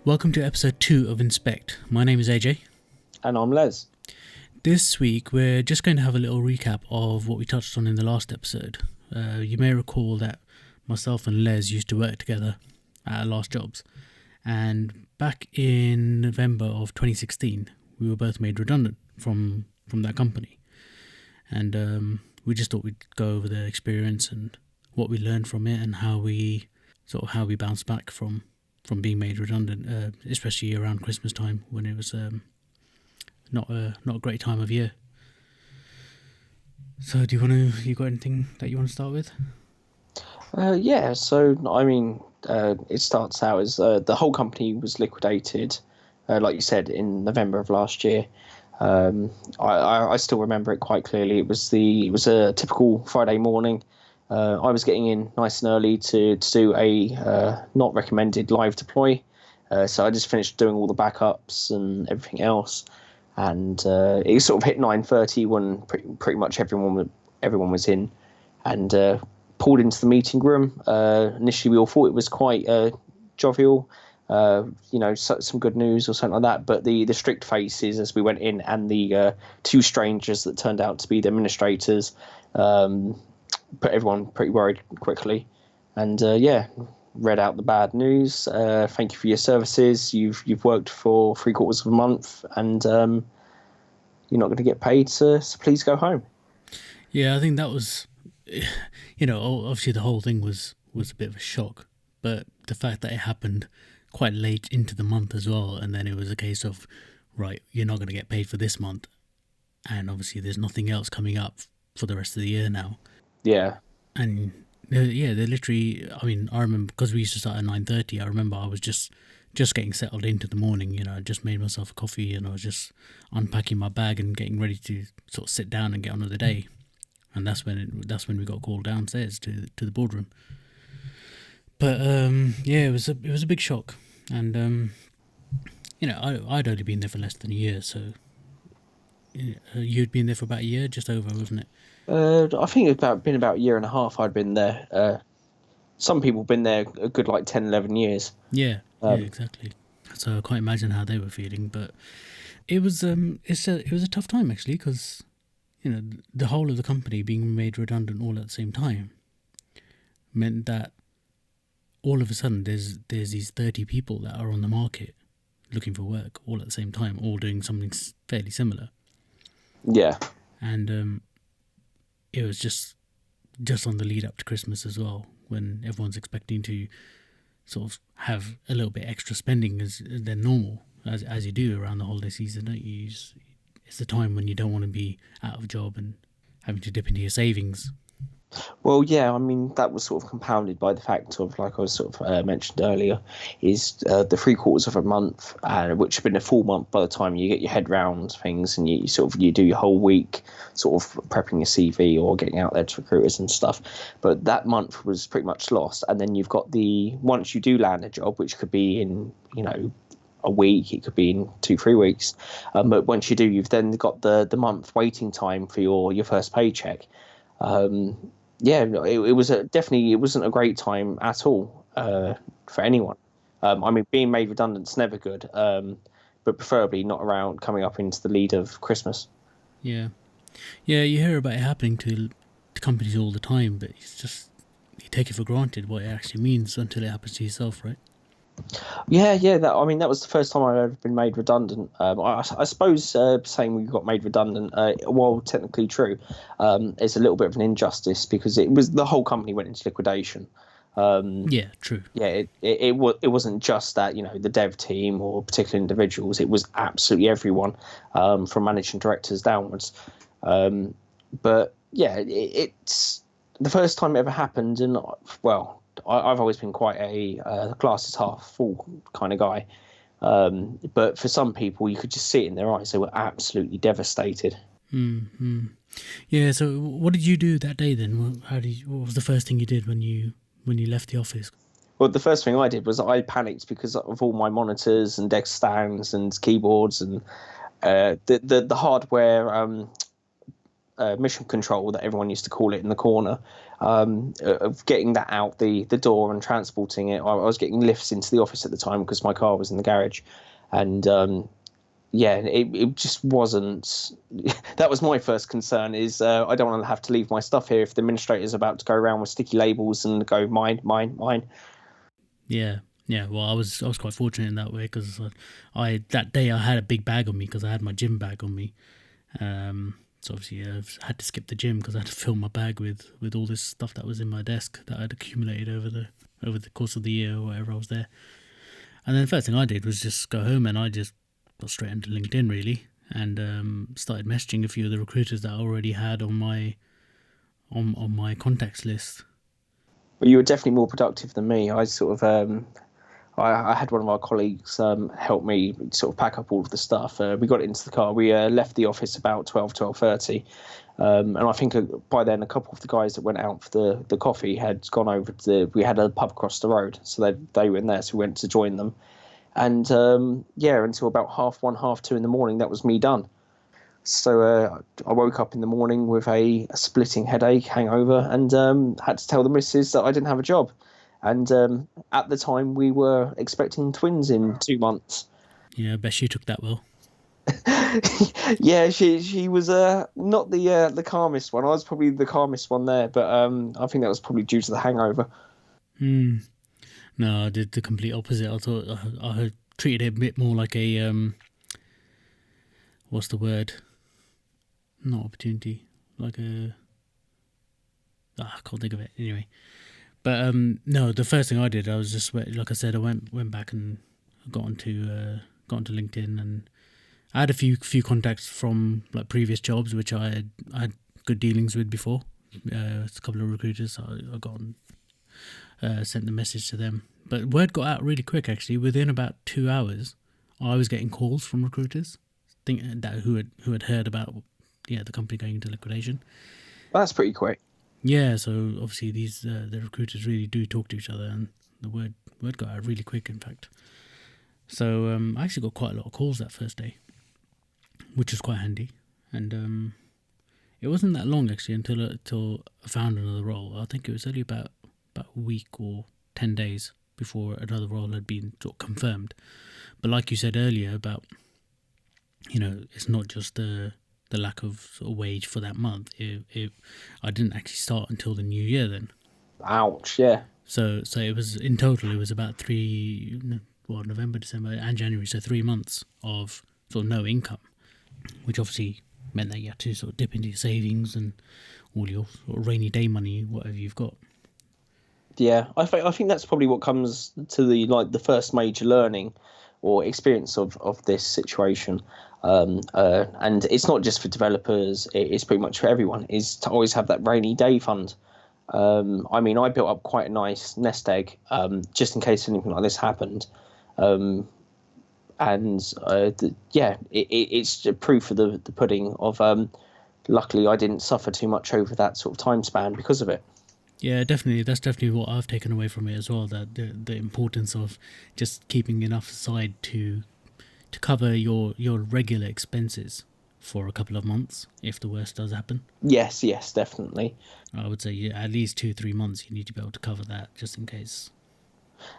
Welcome to episode 2 of Inspect. My name is AJ. And I'm Les. This week we're just going to have a little recap of what we touched on in the last episode. You may recall that myself and Les used to work together at our last jobs. And back in November of 2016, we were both made redundant from that company. And we just thought we'd go over the experience and what we learned from it and how we bounced back from being made redundant, especially around Christmas time when it was not a great time of year. So you got anything that you want to start with? It starts out as the whole company was liquidated, like you said, in November of last year. I still remember it quite clearly. It was a typical Friday morning. I was getting in nice and early to do a not recommended live deploy. So I just finished doing all the backups and everything else. And it sort of hit 9:30 when pretty much everyone was in, and pulled into the meeting room. Initially, we all thought it was quite jovial, some good news or something like that. But the strict faces as we went in, and the two strangers that turned out to be the administrators, put everyone pretty worried quickly. And read out the bad news. Thank you for your services. You've worked for 3/4 of a month, and you're not going to get paid. So please go home. Yeah, I think that was, obviously the whole thing was a bit of a shock, but the fact that it happened quite late into the month as well, and then it was a case of, right, you're not going to get paid for this month, and obviously there's nothing else coming up for the rest of the year now. Yeah. And they're literally, I remember, because we used to start at 9:30, I remember I was just getting settled into the morning. I just made myself a coffee and I was just unpacking my bag and getting ready to sort of sit down and get on with the day. And that's when we got called downstairs to the boardroom. But it was a big shock. And I'd only been there for less than a year, so you'd been there for about a year, just over, wasn't it? I think it's been about a year and a half I'd been there. Some people have been there a good 10, 11 years. Yeah, exactly. So I can't imagine how they were feeling, but it was it was a tough time actually, because the whole of the company being made redundant all at the same time meant that all of a sudden there's these 30 people that are on the market looking for work all at the same time, all doing something fairly similar. Yeah. And it was just on the lead up to Christmas as well, when everyone's expecting to sort of have a little bit extra spending than normal, as you do around the holiday season, don't you? It's the time when you don't want to be out of a job and having to dip into your savings. Well, yeah, that was sort of compounded by the fact of, like I was sort of mentioned earlier, is the 3/4 of a month, which had been a full month by the time you get your head round things, and you do your whole week sort of prepping your CV or getting out there to recruiters and stuff. But that month was pretty much lost. And then you've got once you do land a job, which could be in, a week, it could be in 2-3 weeks. But once you do, you've then got the month waiting time for your first paycheck. It was definitely, it wasn't a great time at all for anyone. Being made redundant is never good, but preferably not around coming up into the lead of Christmas. Yeah, you hear about it happening to companies all the time, but it's just, you take it for granted what it actually means until it happens to yourself, right? Yeah. That was the first time I've ever been made redundant. I suppose saying we got made redundant, while technically true, is a little bit of an injustice, because the whole company went into liquidation. Yeah, true. Yeah, it wasn't just that, the dev team or particular individuals. It was absolutely everyone, from managing directors downwards. But yeah, it's the first time it ever happened, and well, I've always been quite a glass is half full kind of guy. But for some people, you could just see it in their eyes. They were absolutely devastated. Mm-hmm. Yeah, so what did you do that day then? What was the first thing you did when you left the office? Well, the first thing I did was I panicked because of all my monitors and desk stands and keyboards and the hardware mission control that everyone used to call it in the corner, of getting that out the door and transporting it. I was getting lifts into the office at the time because my car was in the garage, and yeah, it just wasn't. That was my first concern. Is I don't want to have to leave my stuff here if the administrator's about to go around with sticky labels and go mine, mine, mine. Yeah. Yeah, well, I was quite fortunate in that way because that day I had a big bag on me because I had my gym bag on me. So obviously I had to skip the gym because I had to fill my bag with all this stuff that was in my desk that I'd accumulated over the course of the year or whatever I was there. And then the first thing I did was just go home and I just got straight into LinkedIn really and started messaging a few of the recruiters that I already had on my contacts list. But you were definitely more productive than me. I sort of I had one of our colleagues help me sort of pack up all of the stuff. We got it into the car. We left the office about 12:30. And I think by then a couple of the guys that went out for the coffee had gone over we had a pub across the road. So they were in there, so we went to join them. And until about 1:30, 2:30 in the morning, that was me done. So I woke up in the morning with a splitting headache, hangover, and had to tell the missus that I didn't have a job. And at the time, we were expecting twins in 2 months. Yeah, I bet she took that well. Yeah, she was not the calmest one. I was probably the calmest one there, but I think that was probably due to the hangover. No, I did the complete opposite. I thought I treated it a bit more like a what's the word? Not opportunity, like a I can't think of it anyway. But no, the first thing I did, I was just like I said, I went back and got onto LinkedIn, and I had a few contacts from like previous jobs which I had good dealings with before. A couple of recruiters, I got on, sent the message to them. But word got out really quick actually. Within about 2 hours, I was getting calls from recruiters, who had heard about the company going into liquidation. That's pretty quick. Yeah, so obviously the recruiters really do talk to each other, and the word got out really quick, in fact. So I actually got quite a lot of calls that first day, which was quite handy. And it wasn't that long actually until I found another role. I think it was only about a week or 10 days before another role had been sort of confirmed. But like you said earlier about, it's not just the lack of sort of wage for that month. I didn't actually start until the new year then. Ouch, yeah. So it was, in total, it was about November, December and January, so 3 months of sort of no income, which obviously meant that you had to sort of dip into your savings and all your sort of rainy day money, whatever you've got. Yeah, I think that's probably what comes to the first major learning or experience of this situation. And it's not just for developers, it's pretty much for everyone, is to always have that rainy day fund. I built up quite a nice nest egg just in case anything like this happened. It's proof of the pudding of luckily I didn't suffer too much over that sort of time span because of it. Yeah, definitely. That's definitely what I've taken away from it as well, that the importance of just keeping enough aside to cover your regular expenses for a couple of months if the worst does happen. Yes, definitely. I would say at least 2-3 months you need to be able to cover that just in case.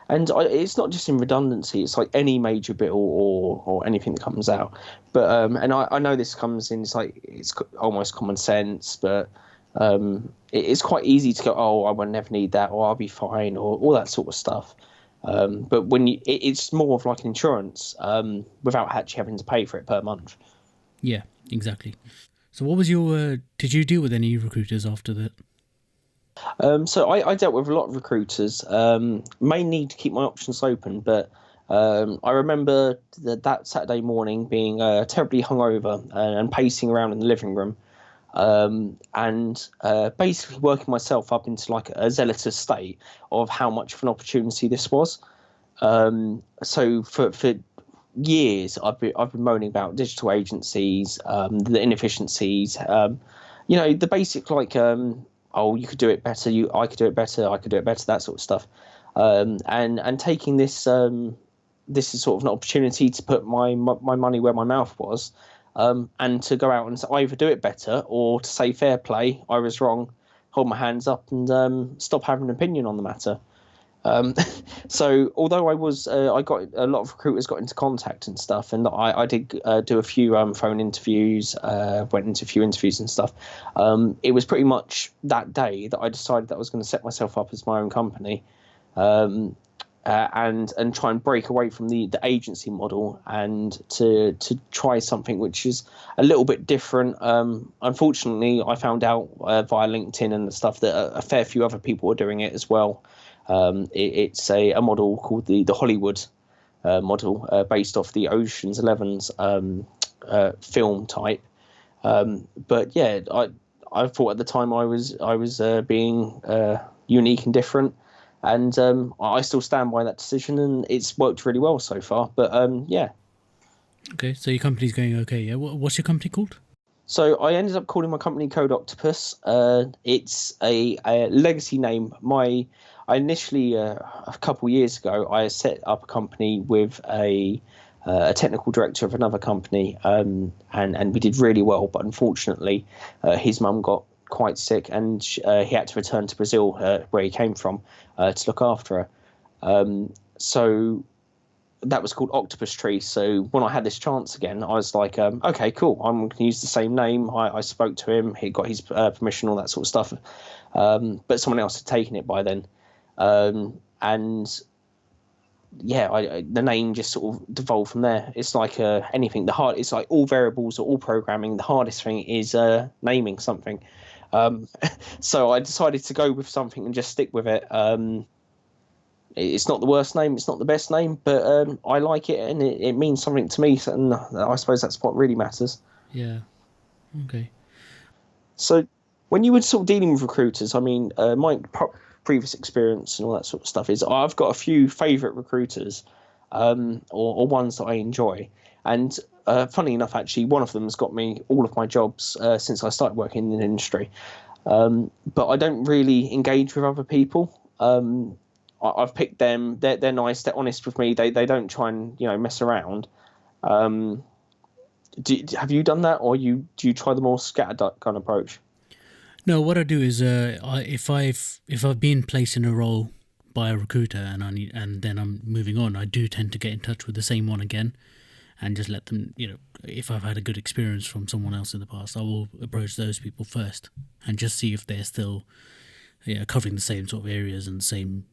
And it's not just in redundancy; it's like any major bill or anything that comes out. But I know this comes in. It's almost common sense, but it's quite easy to go, oh, I will never need that, or I'll be fine, or all that sort of stuff. But when it's more of like an insurance without actually having to pay for it per month. Yeah, exactly. So what was your? Did you deal with any recruiters after that? So I dealt with a lot of recruiters. May need to keep my options open, but I remember that Saturday morning being terribly hungover and pacing around in the living room, and basically working myself up into like a zealotous state of how much of an opportunity this was. So for years, I've been moaning about digital agencies, the inefficiencies, the basic like. Oh, you could do it better. I could do it better. I could do it better. That sort of stuff, and taking this is sort of an opportunity to put my money where my mouth was, and to go out and either do it better or to say fair play, I was wrong, hold my hands up, and stop having an opinion on the matter. So although I got a lot of recruiters got into contact and stuff, and I did do a few phone interviews, went into a few interviews and stuff. It was pretty much that day that I decided that I was going to set myself up as my own company, and try and break away from the agency model and to try something which is a little bit different. Unfortunately, I found out via LinkedIn and the stuff that a fair few other people were doing it as well. It's a model called the Hollywood model, based off the Ocean's 11's film type. But yeah, I thought at the time I was being unique and different, and I still stand by that decision, and it's worked really well so far. But yeah. Okay, so your company's going okay, yeah? What's your company called? So I ended up calling my company Code Octopus. It's a legacy name. I initially, a couple of years ago, I set up a company with a technical director of another company, and we did really well. But unfortunately, his mum got quite sick, and he had to return to Brazil, where he came from, to look after her. So that was called Octopus Tree. So when I had this chance again, I was like, okay, cool. I'm going to use the same name. I spoke to him. He got his permission, all that sort of stuff. But someone else had taken it by then. And yeah, the name just sort of devolved from there. It's like anything. It's like all variables or all programming. The hardest thing is naming something. So I decided to go with something and just stick with it. It's not the worst name, it's not the best name, but I like it, and it means something to me, and I suppose that's what really matters. Yeah. Okay. So when you were sort of dealing with recruiters, I mean, my previous experience and all that sort of stuff is I've got a few favourite recruiters, or ones that I enjoy. And funny enough, actually, one of them has got me all of my jobs since I started working in the industry. But I don't really engage with other people. I've picked them. They're nice. They're honest with me. They don't try and mess around. Have you done that, or do you try the more scatterduck kind of approach? No, what I do is if I've been placed in a role by a recruiter and then I'm moving on, I do tend to get in touch with the same one again, and just let them, if I've had a good experience from someone else in the past, I will approach those people first and just see if they're still covering the same sort of areas and same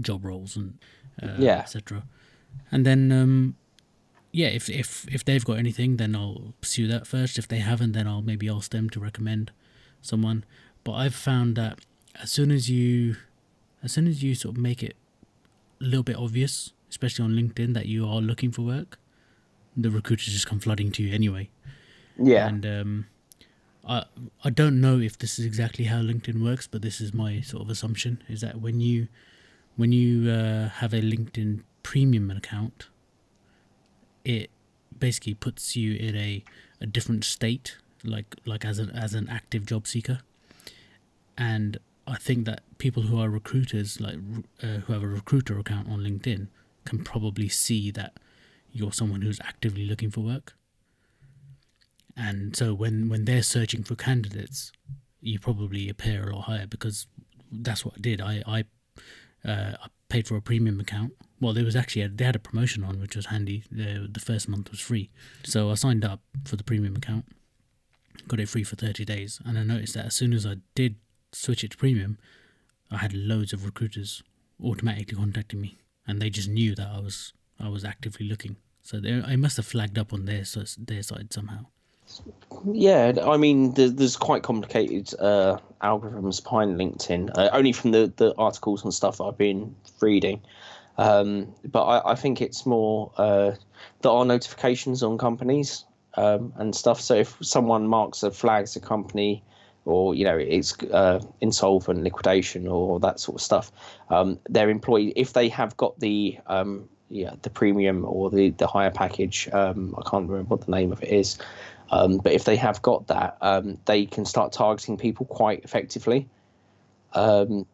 job roles and etc. And then if they've got anything, then I'll pursue that first. If they haven't, then I'll maybe ask them to recommend someone. But I've found that as soon as you sort of make it a little bit obvious, especially on LinkedIn, that you are looking for work, the recruiters just come flooding to you anyway. Yeah. And I don't know if this is exactly how LinkedIn works, but this is my sort of assumption, is that when you have a LinkedIn premium account, it basically puts you in a different state, like as an active job seeker. And I think that people who are recruiters, who have a recruiter account on LinkedIn, can probably see that you're someone who's actively looking for work. And so when they're searching for candidates, you probably appear a lot higher, because that's what I did. I paid for a premium account. Well, they had a promotion on, which was handy. The first month was free. So I signed up for the premium account, got it free for 30 days. And I noticed that as soon as I did switch it to premium, I had loads of recruiters automatically contacting me. And they just knew that I was actively looking. So I must have flagged up on their side somehow. Yeah, I mean, there's quite complicated algorithms behind LinkedIn, only from the articles and stuff I've been reading. But I think it's more there are notifications on companies and stuff. So if someone flags a company, or it's insolvent, liquidation, or that sort of stuff, their employee, if they have got the premium or the higher package, I can't remember what the name of it is. But if they have got that, they can start targeting people quite effectively. So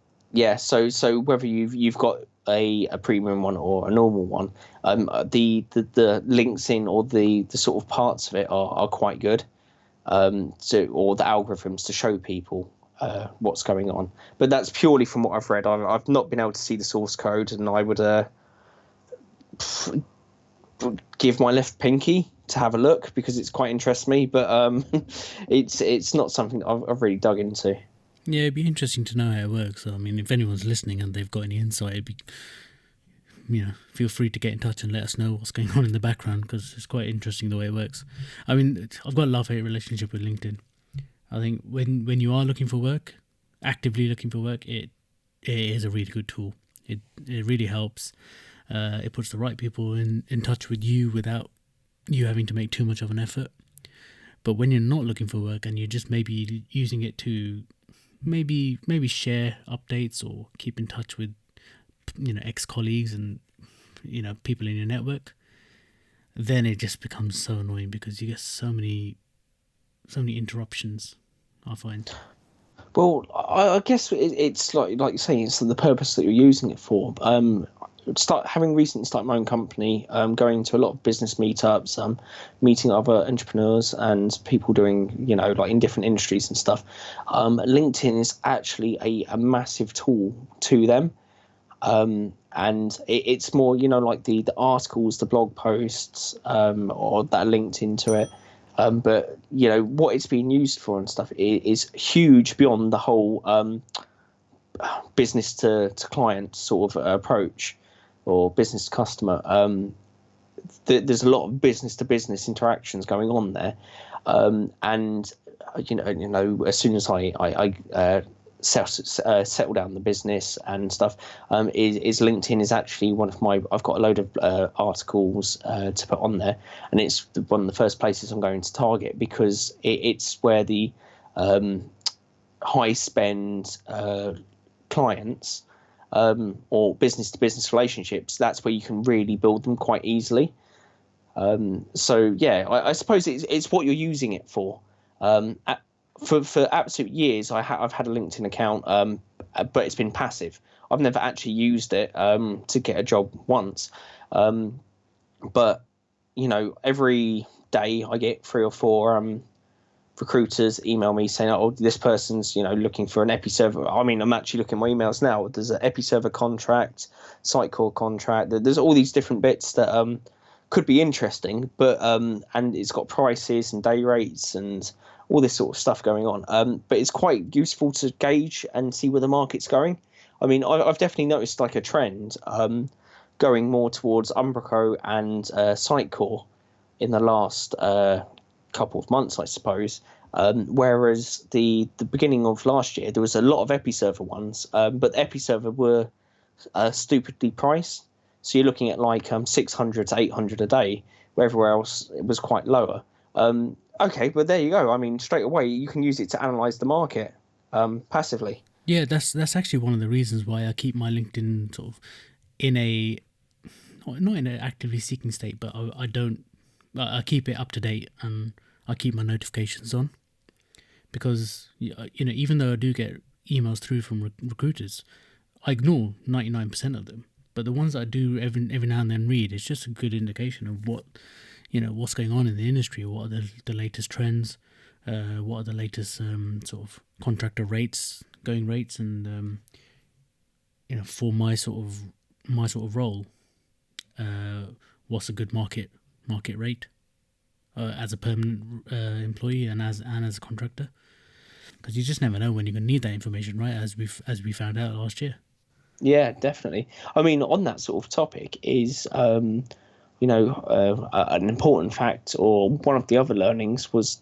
whether you've got a premium one or a normal one, the LinkedIn or the sort of parts of it are quite good. Or the algorithms to show people what's going on. But that's purely from what I've read. I've not been able to see the source code, and I would give my left pinky to have a look because it's quite interests me. But it's not something I've really dug into. Yeah, it'd be interesting to know how it works. I mean, if anyone's listening and they've got any insight, it'd be, feel free to get in touch and let us know what's going on in the background, because it's quite interesting the way it works. I mean, I've got a love-hate relationship with LinkedIn. I think when you are looking for work, actively looking for work, it is a really good tool. It really helps. It puts the right people in touch with you without you having to make too much of an effort. But when you're not looking for work and you're just maybe using it to maybe share updates or keep in touch with ex-colleagues and people in your network, then it just becomes so annoying because you get so many interruptions, I find. Well, I guess it's like you're saying, it's the purpose that you're using it for. Recently started my own company, going to a lot of business meetups, meeting other entrepreneurs and people doing, like in different industries and stuff. LinkedIn is actually a massive tool to them. And it's more, like the articles, the blog posts, or that are linked into it. But what it's being used for and stuff is huge beyond the whole business to client sort of approach, or business to customer. There's a lot of business to business interactions going on there, and as soon as I settle down the business and stuff, is LinkedIn is actually one of my. I've got a load of articles to put on there, and it's one of the first places I'm going to target because it's where the high spend clients or business to business relationships. That's where you can really build them quite easily. So yeah, I suppose it's what you're using it for. For absolute years, I've had a LinkedIn account, but it's been passive. I've never actually used it to get a job once. But every day I get 3 or 4 recruiters email me saying, "Oh, this person's looking for an Episerver." I mean, I'm actually looking at my emails now. There's an Episerver contract, Sitecore contract. There's all these different bits that could be interesting, but and it's got prices and day rates and all this sort of stuff going on. But it's quite useful to gauge and see where the market's going. I mean, I've definitely noticed like a trend going more towards Umbraco and Sitecore in the last couple of months, I suppose. Whereas the beginning of last year, there was a lot of Episerver ones, but Episerver were stupidly priced. So you're looking at like 600 to 800 a day, where everywhere else it was quite lower. Okay, but there you go. I mean, straight away you can use it to analyze the market passively. Yeah, that's actually one of the reasons why I keep my LinkedIn sort of in a not in an actively seeking state, but I keep it up to date and I keep my notifications on, because even though I do get emails through from recruiters, I ignore 99% of them. But the ones that I do every now and then read, it's just a good indication of what's going on in the industry, what are the latest trends, what are the latest sort of contractor going rates, and for my sort of role, what's a good market rate as a permanent employee and as a contractor, because you just never know when you're going to need that information, right? As we found out last year. Yeah, definitely. I mean, on that sort of topic is, an important fact, or one of the other learnings was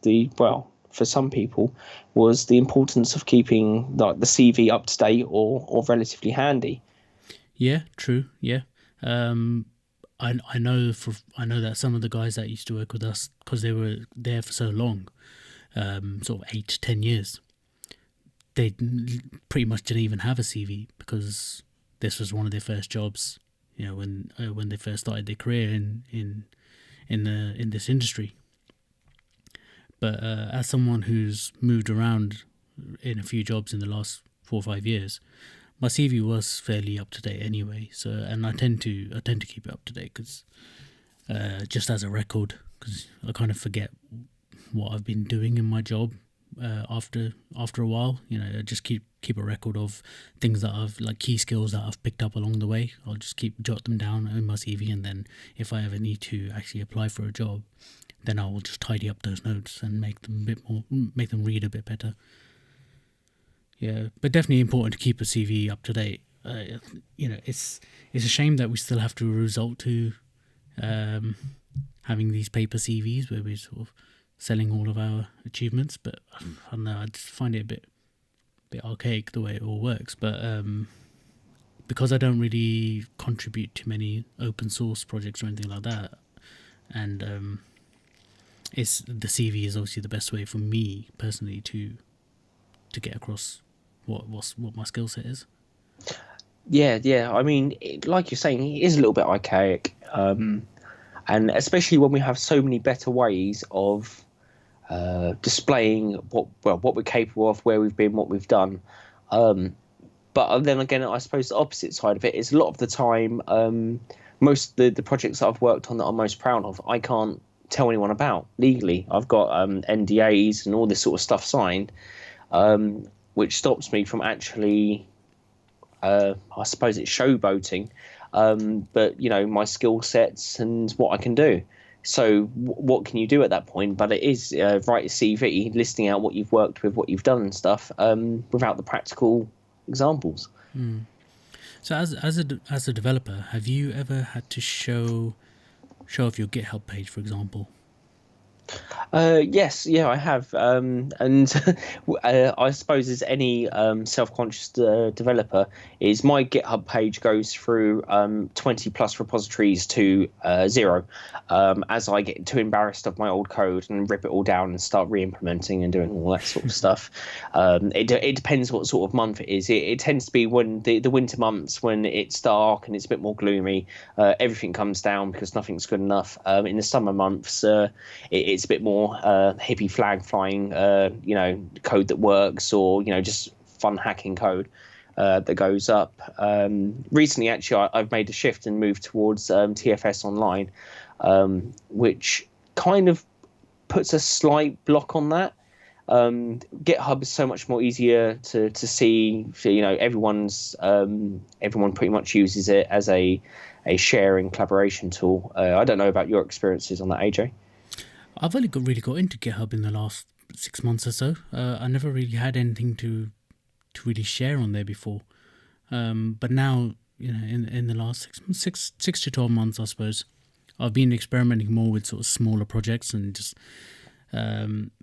for some people, was the importance of keeping like the CV up to date or relatively handy. Yeah, true. Yeah. I know that some of the guys that used to work with us, because they were there for so long, sort of 8 to 10 years, they pretty much didn't even have a CV because this was one of their first jobs. When they first started their career in this industry. But as someone who's moved around in a few jobs in the last 4 or 5 years, my CV was fairly up to date anyway. So, and I tend to keep it up to date because just as a record, because I kind of forget what I've been doing in my job after a while. I just keep a record of things that I've, like, key skills that I've picked up along the way. I'll just jot them down in my CV, and then if I ever need to actually apply for a job, then I will just tidy up those notes and make them read a bit better. Yeah, but definitely important to keep a CV up to date. It's a shame that we still have to resort to having these paper CVs where we're sort of selling all of our achievements. But I don't know, I just find it a bit archaic the way it all works. But because I don't really contribute to many open source projects or anything like that, and it's the CV is obviously the best way for me personally to get across what my skill set is. Yeah. I mean, like you're saying, it is a little bit archaic, and especially when we have so many better ways of displaying what we're capable of, where we've been, what we've done. But then again, I suppose the opposite side of it is a lot of the time, most of the projects that I've worked on that I'm most proud of, I can't tell anyone about legally. I've got NDAs and all this sort of stuff signed, which stops me from actually, I suppose it's showboating, but my skill sets and what I can do. So what can you do at that point? But it is write a CV listing out what you've worked with, what you've done and stuff, without the practical examples. So as a developer, have you ever had to show off your GitHub page, for example? Yes, I have, and I suppose as any self-conscious developer, is my GitHub page goes through 20 plus repositories to 0, as I get too embarrassed of my old code and rip it all down and start re-implementing and doing all that sort of stuff. It depends what sort of month it is. It tends to be when the winter months, when it's dark and it's a bit more gloomy, everything comes down because nothing's good enough. In the summer months, it's a bit more hippie flag flying, code that works, or just fun hacking code that goes up. Recently, actually, I've made a shift and moved towards TFS Online, which kind of puts a slight block on that. GitHub is so much more easier to see. Everyone pretty much uses it as a sharing collaboration tool. I don't know about your experiences on that, AJ. I've only really got into GitHub in the last 6 months or so. I never really had anything to really share on there before. But now, in the last 6 to 12 months, I suppose, I've been experimenting more with sort of smaller projects and just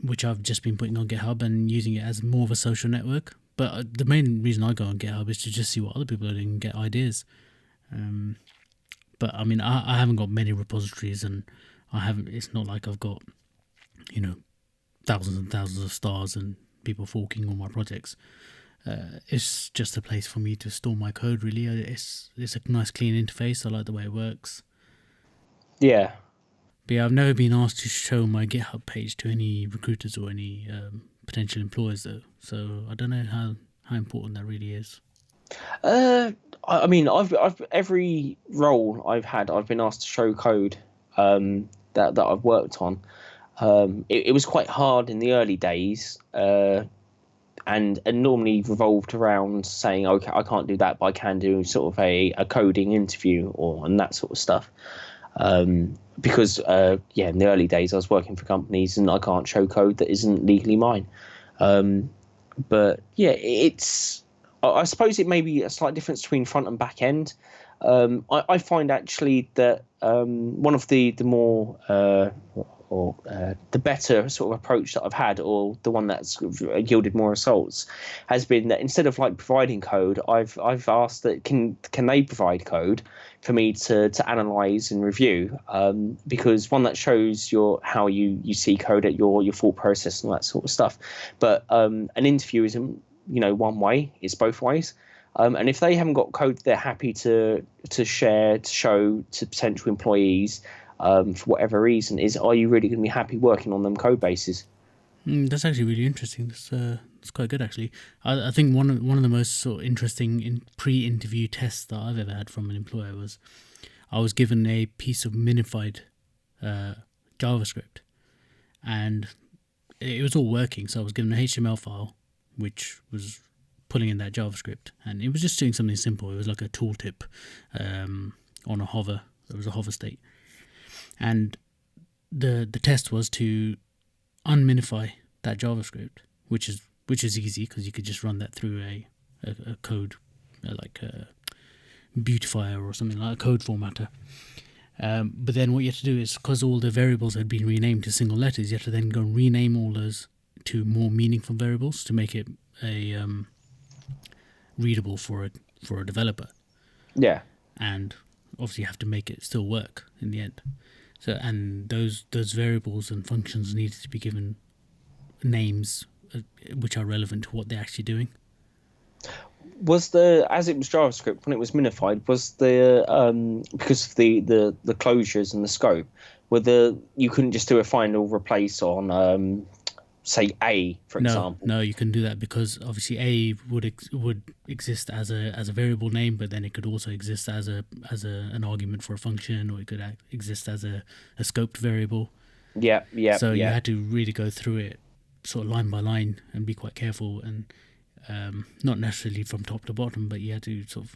which I've just been putting on GitHub and using it as more of a social network. But the main reason I go on GitHub is to just see what other people are doing and get ideas. But I mean, I haven't got many repositories, and it's not like I've got, thousands and thousands of stars and people forking on my projects. It's just a place for me to store my code, really. It's a nice clean interface. I like the way it works. Yeah. But yeah, I've never been asked to show my GitHub page to any recruiters or any potential employers, though. So I don't know how important that really is. I mean, I've every role I've had, I've been asked to show code that I've worked on. It was quite hard in the early days, and normally revolved around saying, okay, I can't do that, but I can do sort of a coding interview and that sort of stuff. Because in the early days I was working for companies and I can't show code that isn't legally mine. But yeah, I suppose it may be a slight difference between front and back end. I find actually that one of the more the better sort of approach that I've had, or the one that's yielded more results, has been that instead of like providing code, I've asked that can they provide code for me to analyze and review, because one, that shows how you see code at your thought process and all that sort of stuff. But an interview isn't one way; it's both ways. And if they haven't got code they're happy to share, to show to potential employees, for whatever reason, are you really going to be happy working on them code bases? That's actually really interesting. That's It's quite good actually. I think one of the most sort of interesting pre-interview tests that I've ever had from an employer was I was given a piece of minified JavaScript, and it was all working. So I was given an HTML file, which was pulling in that JavaScript, and it was just doing something simple. It was like a tooltip on a hover. There was a hover state, and the test was to unminify that JavaScript, which is easy because you could just run that through a code like a beautifier or something like a code formatter. But then what you have to do is, because all the variables had been renamed to single letters, you have to then go and rename all those to more meaningful variables to make it a readable for a developer. Yeah. And obviously you have to make it still work in the end. So, and those variables and functions needed to be given names which are relevant to what they're actually doing. Was as it was JavaScript when it was minified, was because of the closures and the scope, you couldn't just do a find or replace on say A, for example? No, you can do that, because obviously A would exist as a variable name, but then it could also exist as an argument for a function, or it could exist as a scoped variable. Yeah. So you had to really go through it sort of line by line and be quite careful, and not necessarily from top to bottom, but you had to sort of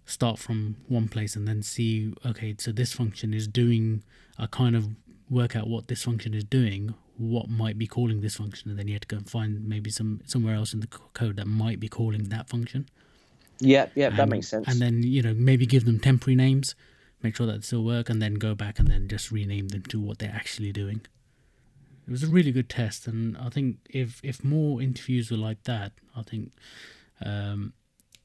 start from one place and then see, okay, so this function is doing, I kind of work out what this function is doing, what might be calling this function, and then you had to go and find maybe somewhere else in the code that might be calling that function. Yeah, that makes sense. And then, maybe give them temporary names, make sure that they still work, and then go back and then just rename them to what they're actually doing. It was a really good test, and I think if more interviews were like that, I think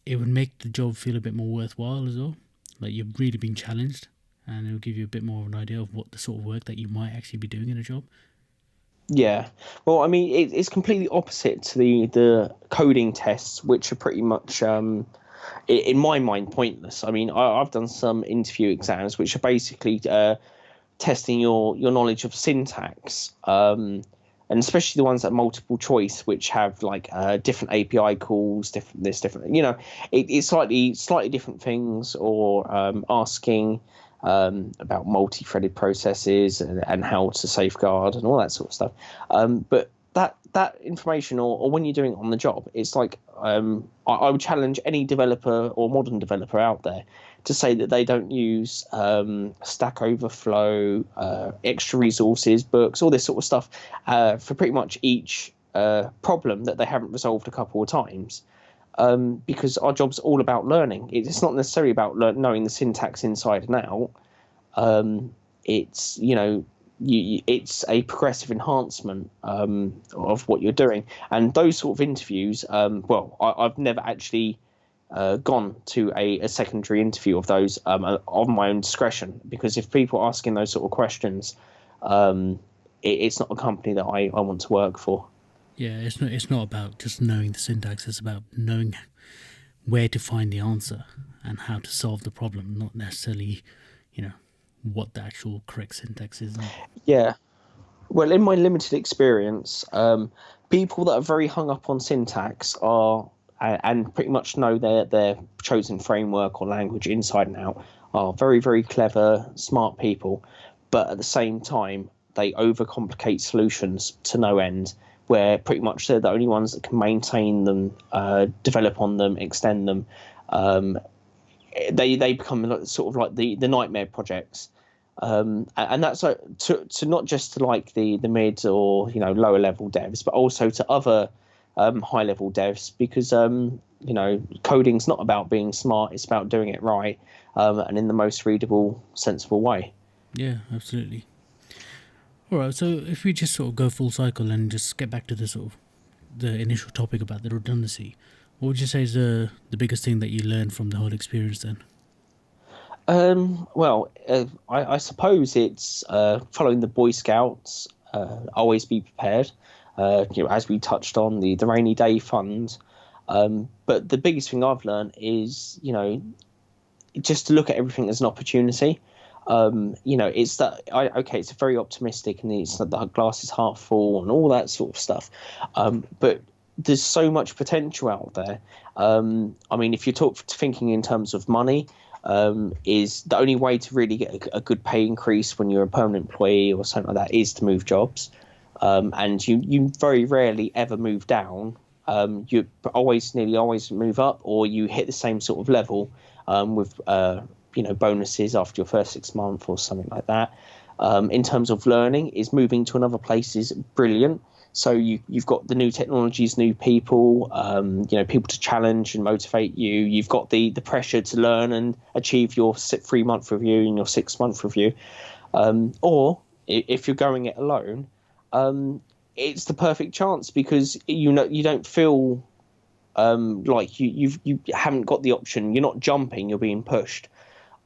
it would make the job feel a bit more worthwhile as well. Like, you've really been challenged, and it will give you a bit more of an idea of what the sort of work that you might actually be doing in a job. Yeah. Well, I mean, it's completely opposite to the coding tests, which are pretty much, in my mind, pointless. I mean, I've done some interview exams which are basically testing your knowledge of syntax, and especially the ones that are multiple choice, which have like different API calls, different, it's slightly different things, or asking about multi-threaded processes and how to safeguard and all that sort of stuff. But that information, or when you're doing it on the job, it's like I would challenge any developer or modern developer out there to say that they don't use Stack Overflow, extra resources, books, all this sort of stuff for pretty much each problem that they haven't resolved a couple of times. Because our job's all about learning. It's not necessarily about knowing the syntax inside and out. It's it's a progressive enhancement of what you're doing. And those sort of interviews, I've never actually gone to a secondary interview of those of my own discretion, because if people are asking those sort of questions, it's not a company that I want to work for. Yeah, it's not about just knowing the syntax. It's about knowing where to find the answer and how to solve the problem, not necessarily, what the actual correct syntax is. Yeah. Well, in my limited experience, people that are very hung up on syntax and pretty much know their chosen framework or language inside and out are very, very clever, smart people, but at the same time, they overcomplicate solutions to no end, where pretty much they're the only ones that can maintain them, develop on them, extend them. They become sort of like the nightmare projects, and that's to not just to like the mid or lower level devs, but also to other high level devs, because coding's not about being smart; it's about doing it right and in the most readable, sensible way. Yeah, absolutely. All right, so if we just sort of go full cycle and just get back to the initial topic about the redundancy, what would you say is the biggest thing that you learned from the whole experience then? I suppose it's following the Boy Scouts. Always be prepared. As we touched on the rainy day fund. But the biggest thing I've learned is just to look at everything as an opportunity. It's that it's very optimistic, and it's that the glass is half full and all that sort of stuff. But there's so much potential out there. I mean, if you're thinking in terms of money, is the only way to really get a good pay increase when you're a permanent employee or something like that is to move jobs. And you very rarely ever move down. You nearly always move up, or you hit the same sort of level with bonuses after your first 6 months or something like that. In terms of learning, is moving to another place is brilliant. So you've got the new technologies, new people, people to challenge and motivate you. You've got the pressure to learn and achieve your 3-month review and your 6-month review. Or if you're going it alone, it's the perfect chance, because you don't feel like you haven't got the option. You're not jumping, you're being pushed.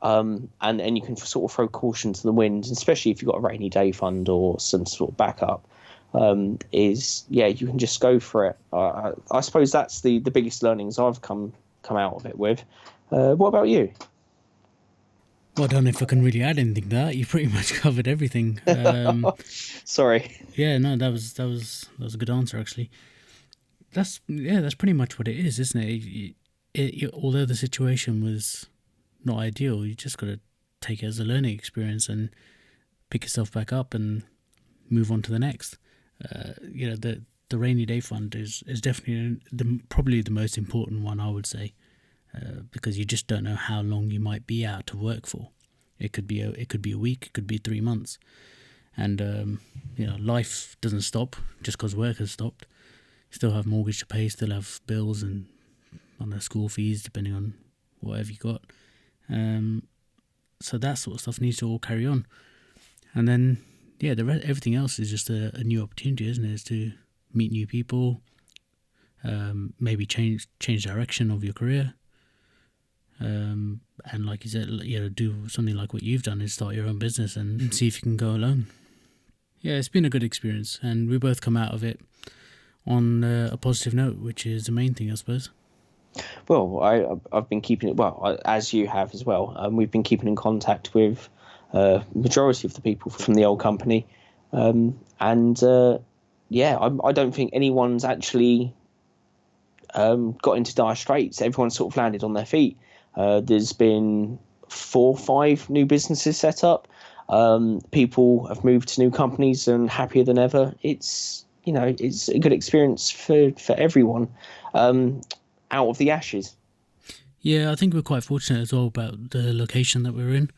And you can sort of throw caution to the wind, especially if you've got a rainy day fund or some sort of backup. You can just go for it. I suppose that's the biggest learnings I've come out of it with. What about you? Well, I don't know if I can really add anything to that. You pretty much covered everything. Sorry. Yeah, no, that was a good answer, actually. That's pretty much what it is, isn't it? Although the situation was not ideal, you just got to take it as a learning experience and pick yourself back up and move on to the next. The rainy day fund is definitely probably the most important one, I would say, because you just don't know how long you might be out of work for. It could be a week, it could be 3 months, and life doesn't stop just because work has stopped. You still have mortgage to pay, still have bills and school fees, depending on whatever you got. So that sort of stuff needs to all carry on, and then everything else is just a new opportunity, isn't it? Is to meet new people, maybe change direction of your career, and like you said, do something like what you've done, is start your own business and see if you can go alone. Yeah, it's been a good experience, and we both come out of it on a positive note, which is the main thing, I suppose. Well, I've been keeping it, as you have as well. We've been keeping in contact with majority of the people from the old company, I don't think anyone's actually got into dire straits. Everyone's sort of landed on their feet. There's been 4 or 5 new businesses set up. People have moved to new companies and happier than ever. It's a good experience for everyone, out of the ashes. Yeah, I think we're quite fortunate as well about the location that we're in.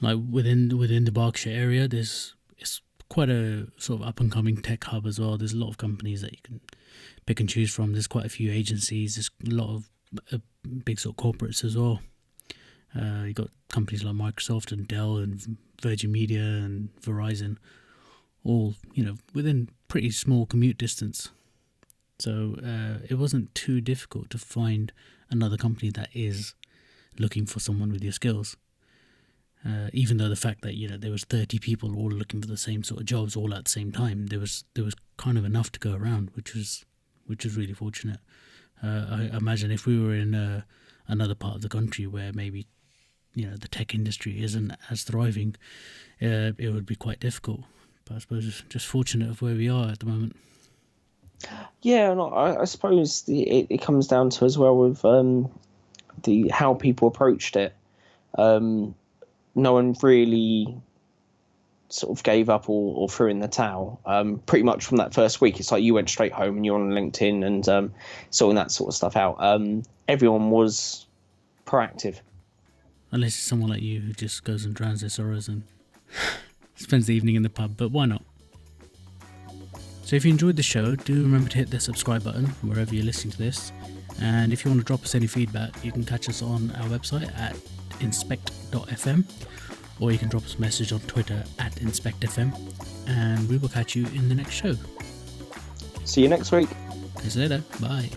Like within the Berkshire area, it's quite a sort of up and coming tech hub as well. There's a lot of companies that you can pick and choose from. There's quite a few agencies. There's a lot of big sort of corporates as well. You got companies like Microsoft and Dell and Virgin Media and Verizon, all within pretty small commute distance. So it wasn't too difficult to find another company that is looking for someone with your skills. Even though the fact that there was 30 people all looking for the same sort of jobs all at the same time, there was kind of enough to go around, which was really fortunate. I imagine if we were in another part of the country where maybe the tech industry isn't as thriving, it would be quite difficult. But I suppose it's just fortunate of where we are at the moment. Yeah, I suppose it comes down to as well with how people approached it. No one really sort of gave up or threw in the towel. Pretty much from that first week, it's like you went straight home and you're on LinkedIn and sorting that sort of stuff out. Everyone was proactive. Unless it's someone like you who just goes and drowns their sorrows and spends the evening in the pub, but why not? So if you enjoyed the show, do remember to hit the subscribe button wherever you're listening to this. And if you want to drop us any feedback, you can catch us on our website at inspect.fm, or you can drop us a message on Twitter at inspectfm, and we will catch you in the next show. See you next week. See you later. Bye.